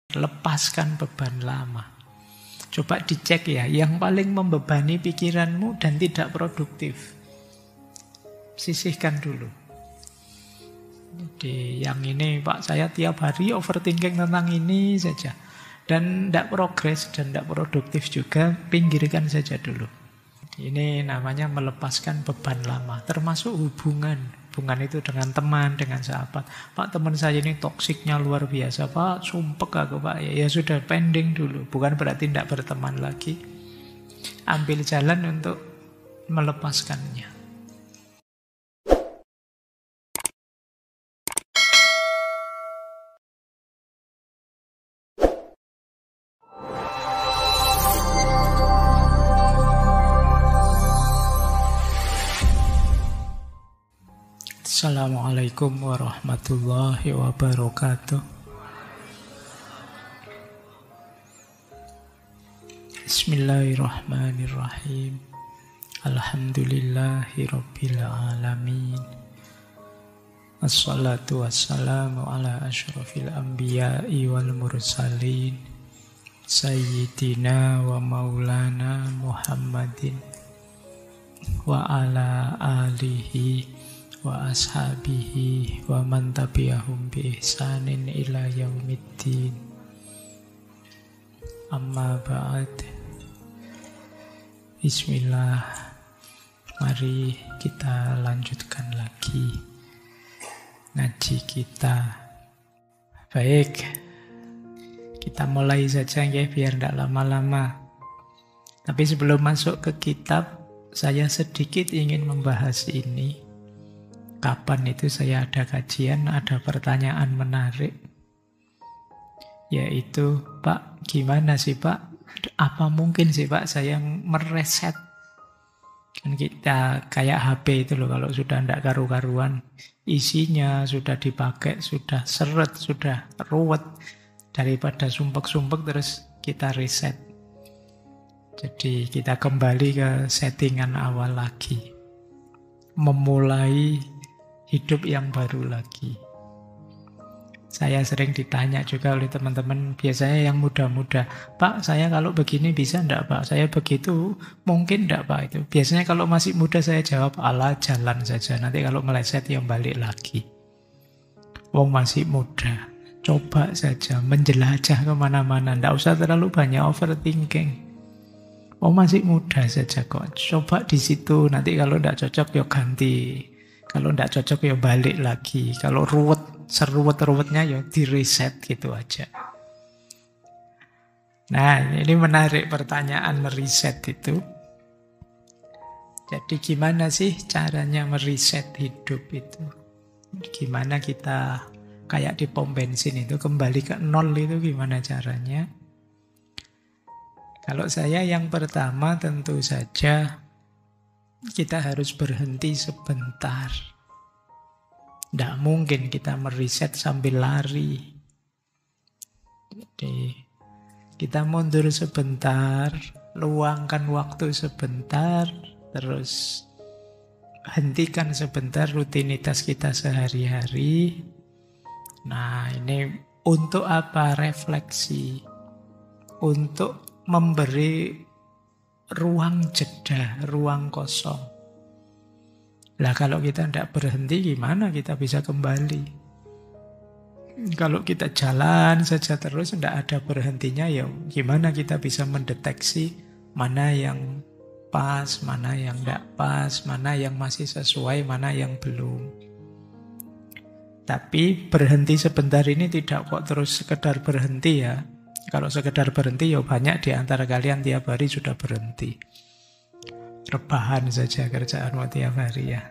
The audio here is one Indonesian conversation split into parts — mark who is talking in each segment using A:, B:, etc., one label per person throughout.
A: Lepaskan beban lama. Coba dicek ya, yang paling membebani pikiranmu dan tidak produktif. Sisihkan dulu. Jadi yang ini, Pak, saya tiap hari overthinking tentang ini saja. Dan tidak progres dan tidak produktif juga, pinggirkan saja dulu. Ini namanya melepaskan beban lama, termasuk hubungan. Hubungan itu dengan teman, dengan sahabat. Pak, teman saya ini toksiknya luar biasa. Pak, sumpek aku, Pak. Ya sudah, pending dulu. Bukan berarti tidak berteman lagi. Ambil jalan untuk melepaskannya. Assalamualaikum warahmatullahi wabarakatuh. Bismillahirrahmanirrahim. Alhamdulillahi rabbil alamin. Assalatu wassalamu ala asyrafil anbiya'i wal mursalin. Sayyidina wa maulana Muhammadin wa ala alihi wa ashabihi wa man tabi'ahum bi ihsanin ila yaumiddin. Amma ba'd. Bismillah. Mari kita lanjutkan lagi ngaji kita. Baik, kita mulai saja ya, biar tidak lama-lama. Tapi sebelum masuk ke kitab, saya sedikit ingin membahas ini. Kapan itu saya ada kajian, ada pertanyaan menarik. Yaitu, Pak, gimana sih Pak? Apa mungkin sih Pak saya mereset? Kan kita kayak HP itu loh, kalau sudah tidak karu-karuan, isinya sudah dipakai, sudah seret, sudah ruwet. Daripada sumpek-sumpek terus kita reset. Jadi kita kembali ke settingan awal lagi. Memulai hidup yang baru lagi. Saya sering ditanya juga oleh teman-teman, biasanya yang muda-muda, Pak, saya kalau begini bisa enggak Pak? Saya begitu mungkin enggak Pak? Itu biasanya kalau masih muda saya jawab, alah jalan saja. Nanti kalau meleset ya balik lagi. Wong masih muda, coba saja menjelajah kemana-mana. Enggak usah terlalu banyak overthinking. Wong masih muda saja kok. Coba di situ, nanti kalau enggak cocok ya ganti. Kalau tidak cocok ya balik lagi. Kalau ruwet, seruwet-ruwetnya ya di reset gitu aja. Nah, ini menarik pertanyaan mereset itu. Jadi gimana sih caranya mereset hidup itu? Gimana kita kayak di pom bensin itu kembali ke nol itu gimana caranya? Kalau saya yang pertama tentu saja kita harus berhenti sebentar. Tidak mungkin kita mereset sambil lari. Jadi kita mundur sebentar, luangkan waktu sebentar, terus hentikan sebentar rutinitas kita sehari-hari. Nah, ini untuk apa? Refleksi. Untuk memberi ruang jeda, ruang kosong. Lah kalau kita tidak berhenti, gimana kita bisa kembali? Kalau kita jalan saja terus, tidak ada berhentinya, ya gimana kita bisa mendeteksi mana yang pas, mana yang tidak pas, mana yang masih sesuai, mana yang belum. Tapi berhenti sebentar ini tidak kok terus sekedar berhenti ya. Kalau sekedar berhenti, ya banyak di antara kalian tiap hari sudah berhenti. Rebahan saja kerjaanmu tiap hari ya.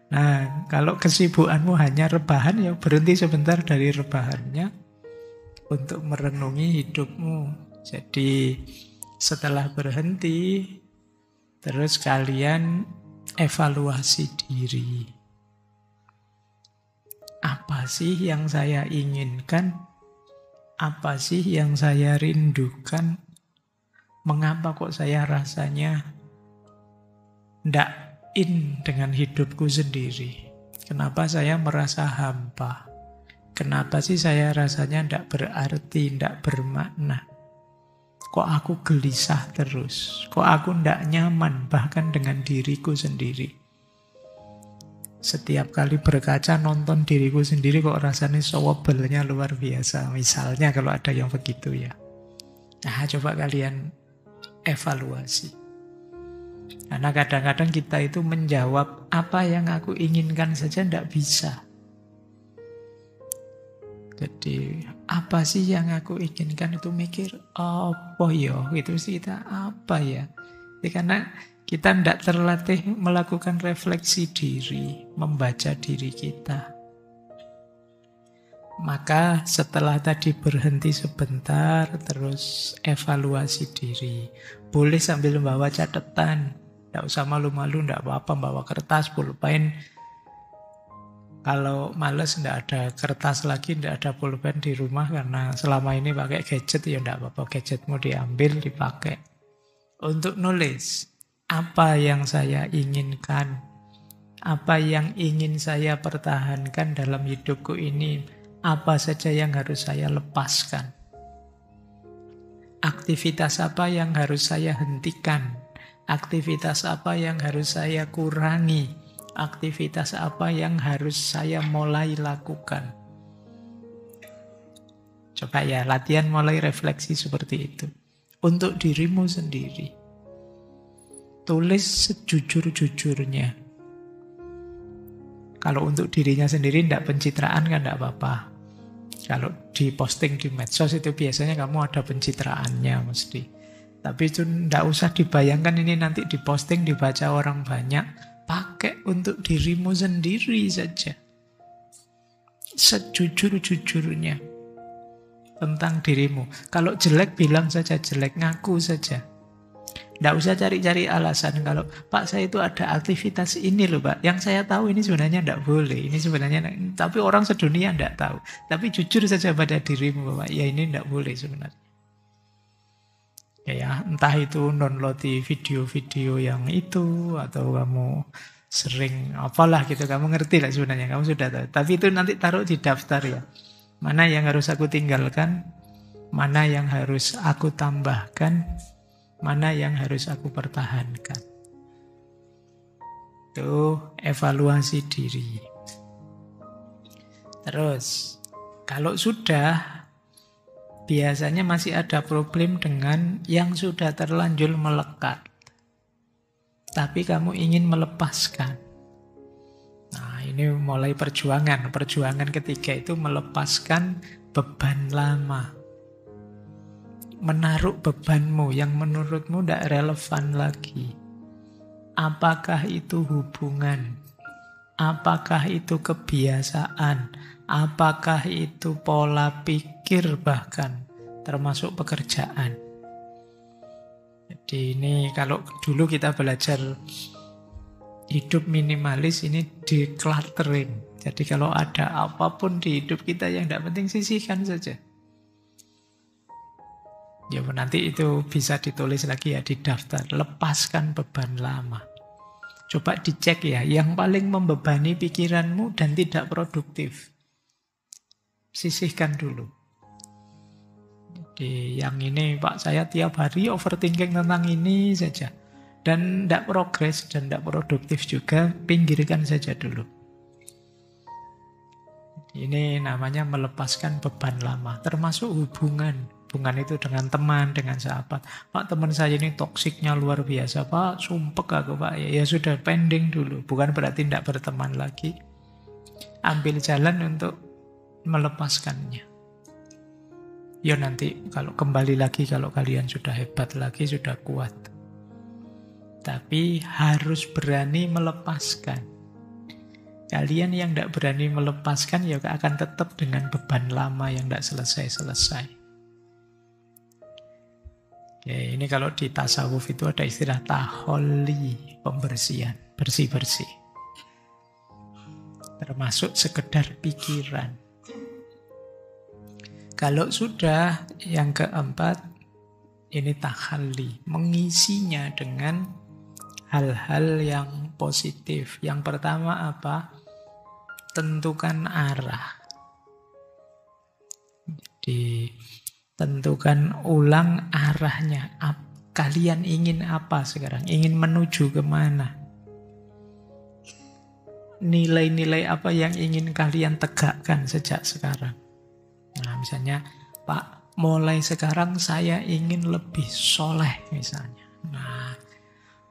A: Nah, kalau kesibukanmu hanya rebahan, ya berhenti sebentar dari rebahannya untuk merenungi hidupmu. Jadi setelah berhenti, terus kalian evaluasi diri. Apa sih yang saya inginkan? Apa sih yang saya rindukan? Mengapa kok saya rasanya tidak in dengan hidupku sendiri? Kenapa saya merasa hampa? Kenapa sih saya rasanya tidak berarti, tidak bermakna? Kok aku gelisah terus? Kok aku tidak nyaman bahkan dengan diriku sendiri? Setiap kali berkaca nonton diriku sendiri kok rasanya sewebelnya luar biasa. Misalnya kalau ada yang begitu ya. Nah, coba kalian evaluasi. Karena kadang-kadang kita itu menjawab apa yang aku inginkan saja tidak bisa. Jadi apa sih yang aku inginkan itu mikir apa ya, itu sih kita apa ya. Jadi karena kita tidak terlatih melakukan refleksi diri, membaca diri kita. Maka setelah tadi berhenti sebentar, terus evaluasi diri. Boleh sambil membawa catatan, tidak usah malu-malu, tidak apa-apa bawa kertas, pulpen. Kalau males tidak ada kertas lagi, tidak ada pulpen di rumah karena selama ini pakai gadget, ya tidak apa-apa, gadgetmu diambil, dipakai. Untuk nulis, apa yang saya inginkan, apa yang ingin saya pertahankan dalam hidupku ini, apa saja yang harus saya lepaskan. Aktivitas apa yang harus saya hentikan, aktivitas apa yang harus saya kurangi, aktivitas apa yang harus saya mulai lakukan. Coba ya, latihan mulai refleksi seperti itu. Untuk dirimu sendiri. Tulis sejujur-jujurnya. Kalau untuk dirinya sendiri tidak pencitraan kan tidak apa-apa. Kalau diposting di medsos itu biasanya kamu ada pencitraannya mesti. Tapi itu tidak usah dibayangkan ini nanti diposting dibaca orang banyak. Pakai untuk dirimu sendiri saja. Sejujur-jujurnya tentang dirimu. Kalau jelek bilang saja jelek, ngaku saja. Tidak usah cari-cari alasan. Kalau Pak saya itu ada aktivitas ini loh Pak, yang saya tahu ini sebenarnya tidak boleh. Ini sebenarnya, tapi orang sedunia tidak tahu. Tapi jujur saja pada dirimu Pak, ya ini tidak boleh sebenarnya. Ya, entah itu download video-video yang itu, atau kamu sering apalah gitu, kamu ngerti lah sebenarnya, kamu sudah tahu. Tapi itu nanti taruh di daftar ya. Mana yang harus aku tinggalkan, mana yang harus aku tambahkan, mana yang harus aku pertahankan. Itu evaluasi diri. Terus, kalau sudah, biasanya masih ada problem dengan yang sudah terlanjur melekat. Tapi kamu ingin melepaskan. Nah, ini mulai perjuangan. Perjuangan ketiga itu melepaskan beban lama. Menaruh bebanmu yang menurutmu tidak relevan lagi. Apakah itu hubungan? Apakah itu kebiasaan? Apakah itu pola pikir bahkan, termasuk pekerjaan. Jadi ini kalau dulu kita belajar hidup minimalis, ini decluttering. Jadi kalau ada apapun di hidup kita yang tidak penting, sisihkan saja. Ya nanti itu bisa ditulis lagi ya di daftar. Lepaskan beban lama. Coba dicek ya, yang paling membebani pikiranmu dan tidak produktif. Sisihkan dulu. Jadi yang ini Pak saya tiap hari overthinking tentang ini saja. Dan tidak progres dan tidak produktif juga, pinggirkan saja dulu. Ini namanya melepaskan beban lama. Termasuk hubungan. Hubungan itu dengan teman, dengan sahabat. Pak teman saya ini toksiknya luar biasa. Pak sumpek aku Pak. Ya sudah pending dulu. Bukan berarti tidak berteman lagi. Ambil jalan untuk melepaskannya. Ya nanti kalau kembali lagi, kalau kalian sudah hebat lagi, sudah kuat. Tapi harus berani melepaskan. Kalian yang tidak berani melepaskan ya akan tetap dengan beban lama yang tidak selesai-selesai. Oke, ini kalau di tasawuf itu ada istilah taholli, pembersihan, bersih-bersih. Termasuk sekedar pikiran. Kalau sudah yang keempat, ini tahalli, mengisinya dengan hal-hal yang positif. Yang pertama apa? Tentukan arah. Tentukan ulang arahnya. Kalian ingin apa sekarang? Ingin menuju kemana? Nilai-nilai apa yang ingin kalian tegakkan sejak sekarang? Nah, misalnya, Pak, mulai sekarang saya ingin lebih soleh misalnya. Nah,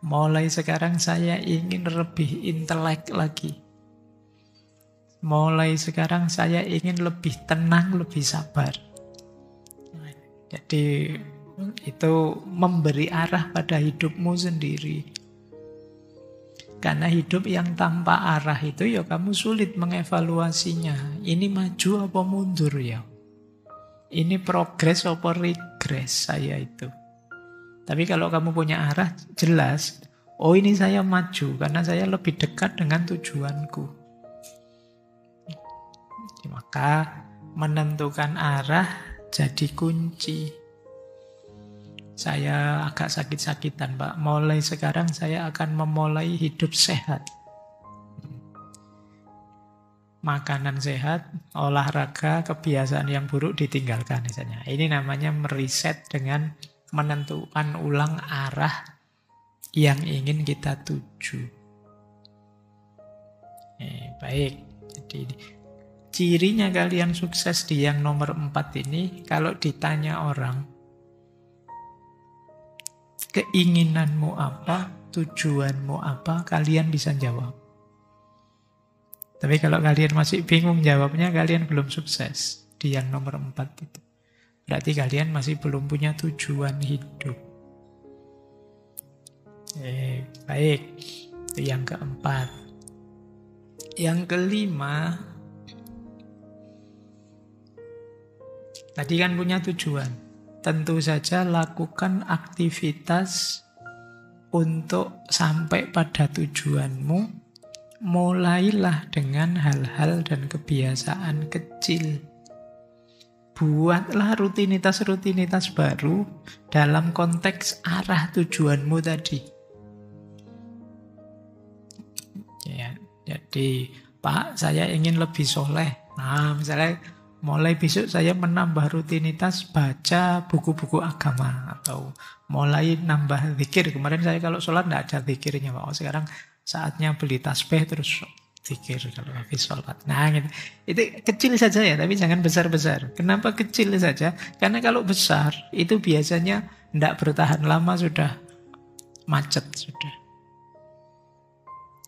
A: mulai sekarang saya ingin lebih intelek lagi. Mulai sekarang saya ingin lebih tenang, lebih sabar. Nah, jadi itu memberi arah pada hidupmu sendiri. Karena hidup yang tanpa arah itu ya kamu sulit mengevaluasinya. Ini maju apa mundur ya? Ini progres apa regres saya itu? Tapi kalau kamu punya arah, jelas. Oh, ini saya maju karena saya lebih dekat dengan tujuanku. Maka menentukan arah jadi kunci. Saya agak sakit-sakitan, Pak. Mulai sekarang saya akan memulai hidup sehat. Makanan sehat, olahraga, kebiasaan yang buruk ditinggalkan misalnya. Ini namanya meriset dengan menentukan ulang arah yang ingin kita tuju. Baik, jadi cirinya kalian sukses di yang nomor 4 ini, kalau ditanya orang, keinginanmu apa, tujuanmu apa, kalian bisa jawab. Tapi kalau kalian masih bingung jawabnya, kalian belum sukses di yang nomor 4 itu. Berarti kalian masih belum punya tujuan hidup. Baik, itu yang keempat. Yang kelima, tadi kan punya tujuan. Tentu saja lakukan aktivitas untuk sampai pada tujuanmu. Mulailah dengan hal-hal dan kebiasaan kecil. Buatlah rutinitas-rutinitas baru dalam konteks arah tujuanmu tadi. Ya, jadi, Pak, saya ingin lebih soleh. Nah, misalnya mulai besok saya menambah rutinitas baca buku-buku agama. Atau mulai nambah zikir. Kemarin saya kalau sholat tidak ada zikirnya, Pak. Oh, sekarang saatnya beli tasbih terus zikir kalau habis sholat. Nah, gitu. Itu kecil saja ya, tapi jangan besar-besar. Kenapa kecil saja? Karena kalau besar, itu biasanya tidak bertahan lama, sudah macet. Sudah.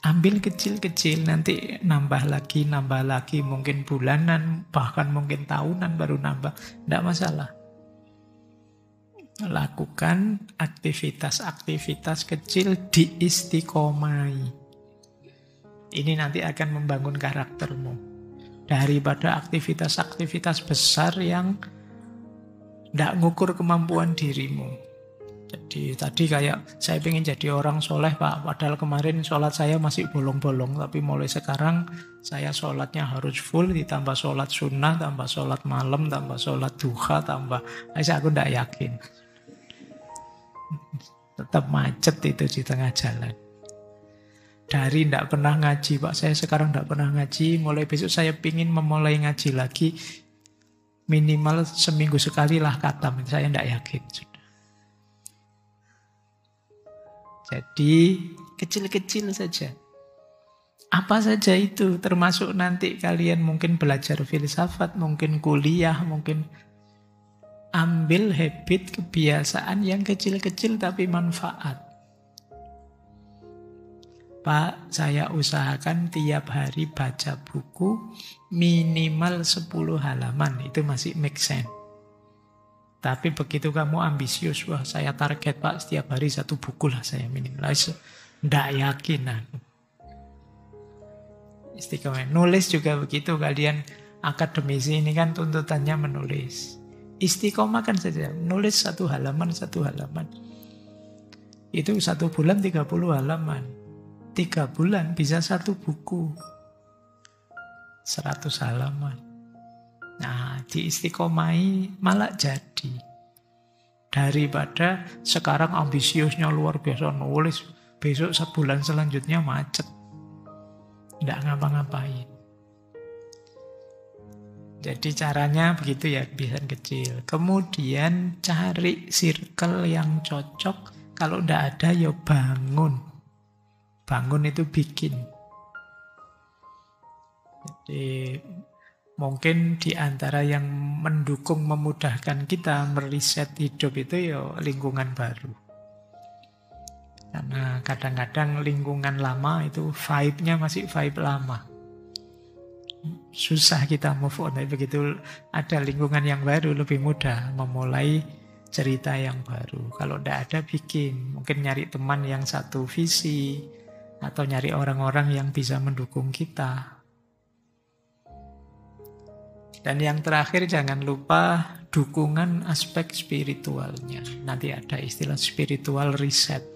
A: Ambil kecil-kecil, nanti nambah lagi, mungkin bulanan, bahkan mungkin tahunan baru nambah. Tidak masalah. Lakukan aktivitas-aktivitas kecil diistiqomai. Ini nanti akan membangun karaktermu. Daripada aktivitas-aktivitas besar yang tidak ngukur kemampuan dirimu. Jadi tadi kayak saya pengen jadi orang soleh, Pak. Padahal kemarin sholat saya masih bolong-bolong. Tapi mulai sekarang saya sholatnya harus full. Ditambah sholat sunnah, tambah sholat malam, tambah sholat duha, tambah. Aku tidak yakin. Tetap macet itu di tengah jalan. Dari tidak pernah ngaji, Pak. Saya sekarang tidak pernah ngaji. Mulai besok saya ingin memulai ngaji lagi. Minimal seminggu sekali lah khatam. Saya tidak yakin. Jadi kecil-kecil saja. Apa saja itu, termasuk nanti kalian mungkin belajar filsafat, mungkin kuliah, mungkin ambil habit, kebiasaan yang kecil-kecil tapi manfaat. Pak, saya usahakan tiap hari baca buku minimal 10 halaman, itu masih make sense. Tapi begitu kamu ambisius, wah saya target Pak setiap hari 1 buku lah saya minimal. Tidak yakin aku. Istiqomah. Nulis juga begitu, kalian akademisi ini kan tuntutannya menulis. Istiqomah kan saja, nulis 1 halaman. Itu 1 bulan 30 halaman. 3 bulan bisa 1 buku. 100 halaman. Nah, diistiqomai malah jadi. Daripada sekarang ambisiusnya luar biasa nulis, besok sebulan selanjutnya macet. Tidak ngapa-ngapain. Jadi caranya begitu ya, kebiasaan kecil. Kemudian cari circle yang cocok. Kalau tidak ada ya bangun. Bangun itu bikin. Jadi mungkin di antara yang mendukung, memudahkan kita meriset hidup itu ya lingkungan baru. Karena kadang-kadang lingkungan lama itu vibe-nya masih vibe lama. Susah kita move on, tapi begitu ada lingkungan yang baru lebih mudah memulai cerita yang baru. Kalau tidak ada bikin, mungkin nyari teman yang satu visi atau nyari orang-orang yang bisa mendukung kita. Dan yang terakhir jangan lupa dukungan aspek spiritualnya. Nanti ada istilah spiritual reset.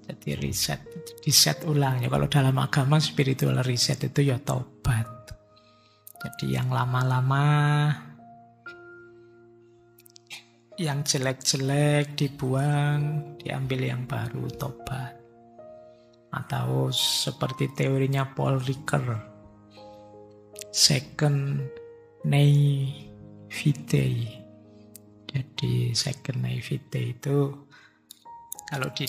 A: Jadi reset ulang. Ya, kalau dalam agama spiritual reset itu ya tobat. Jadi yang lama-lama, yang jelek-jelek dibuang, diambil yang baru, tobat. Atau seperti teorinya Paul Ricoeur, second naivete. Jadi second naivete itu, kalau di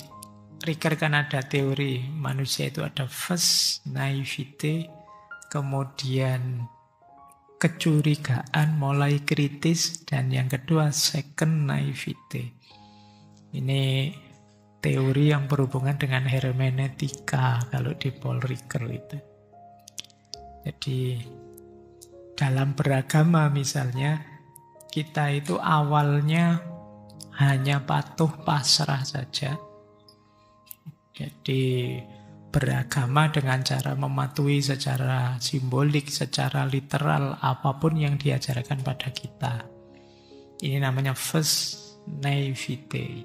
A: Ricoeur kan ada teori manusia itu ada first naivete, kemudian kecurigaan mulai kritis, dan yang kedua second naivete. Ini teori yang berhubungan dengan hermeneutika kalau di Paul Ricoeur itu. Jadi dalam beragama misalnya, kita itu awalnya hanya patuh pasrah saja. Jadi beragama dengan cara mematuhi secara simbolik, secara literal, apapun yang diajarkan pada kita. Ini namanya first naivete.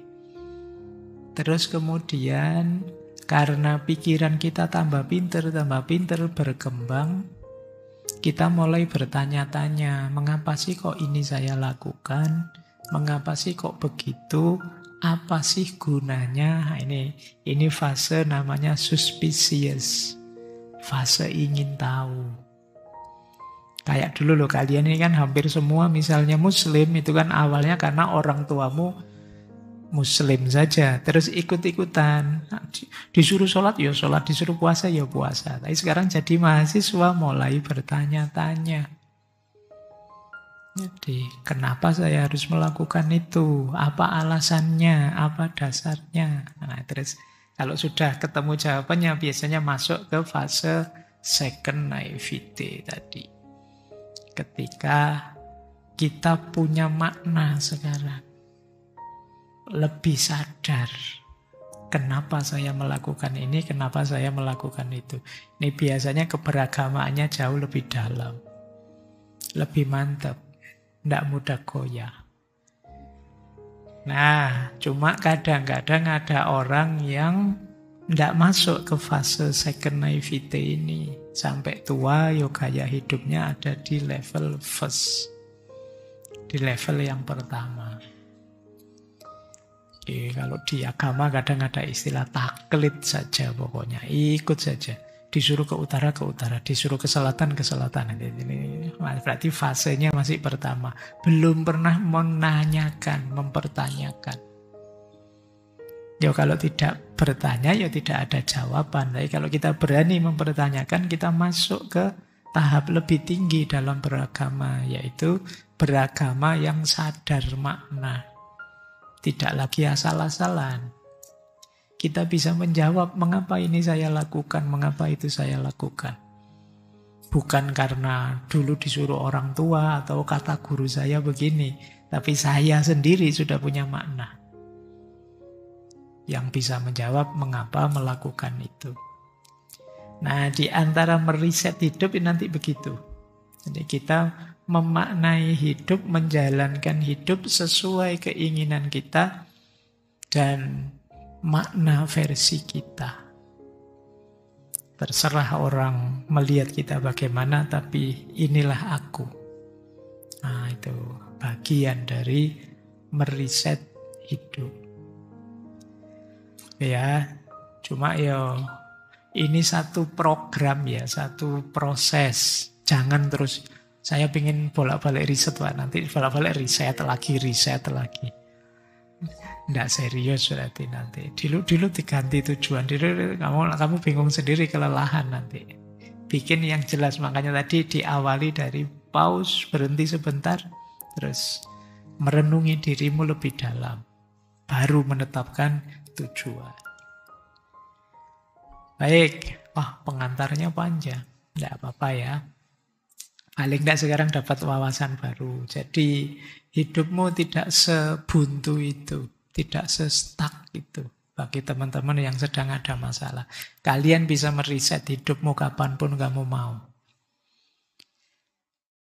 A: Terus kemudian karena pikiran kita tambah pinter berkembang, kita mulai bertanya-tanya, mengapa sih kok ini saya lakukan? Mengapa sih kok begitu? Apa sih gunanya? Ini fase namanya suspicious. Fase ingin tahu. Kayak dulu loh, kalian ini kan hampir semua misalnya muslim, itu kan awalnya karena orang tuamu muslim saja. Terus ikut-ikutan. Disuruh sholat ya sholat, disuruh puasa ya puasa. Tapi sekarang jadi mahasiswa mulai bertanya-tanya. Jadi, kenapa saya harus melakukan itu? Apa alasannya? Apa dasarnya? Nah, terus kalau sudah ketemu jawabannya, biasanya masuk ke fase second naivete tadi. Ketika kita punya makna sekarang, lebih sadar, kenapa saya melakukan ini, kenapa saya melakukan itu. Ini biasanya keberagamaannya jauh lebih dalam, lebih mantap. Tidak mudah goyah. Nah, cuma kadang-kadang ada orang yang tidak masuk ke fase second naivete ini. Sampai tua, gaya hidupnya ada di level first. Di level yang pertama. Oke, kalau di agama kadang ada istilah taklid saja pokoknya. Ikut saja. Disuruh ke utara, disuruh ke selatan. Ini berarti fasenya masih pertama. Belum pernah menanyakan, mempertanyakan. Ya kalau tidak bertanya, ya tidak ada jawaban. Tapi kalau kita berani mempertanyakan, kita masuk ke tahap lebih tinggi dalam beragama, yaitu beragama yang sadar makna. Tidak lagi asal-asalan. Kita bisa menjawab, mengapa ini saya lakukan, mengapa itu saya lakukan. Bukan karena dulu disuruh orang tua atau kata guru saya begini, tapi saya sendiri sudah punya makna yang bisa menjawab mengapa melakukan itu. Nah, di antara meriset hidup ini nanti begitu. Jadi kita memaknai hidup, menjalankan hidup sesuai keinginan kita dan makna versi kita. Terserah orang melihat kita bagaimana, tapi inilah aku. Nah, itu bagian dari meriset hidup. Ya, cuma ini satu program ya, satu proses. Jangan terus, saya ingin bolak-balik riset, Pak. Nanti bolak-balik riset lagi, riset lagi. Nggak serius berarti nanti. Dulu diganti tujuan. Dulu kamu bingung sendiri, kelelahan nanti. Bikin yang jelas. Makanya tadi diawali dari pause, berhenti sebentar, terus merenungi dirimu lebih dalam. Baru menetapkan tujuan. Baik. Wah, pengantarnya panjang. Nggak apa-apa ya. Paling nggak sekarang dapat wawasan baru. Jadi hidupmu tidak sebuntu itu. Tidak se-stuck itu. Bagi teman-teman yang sedang ada masalah. Kalian bisa meriset hidupmu kapanpun kamu mau.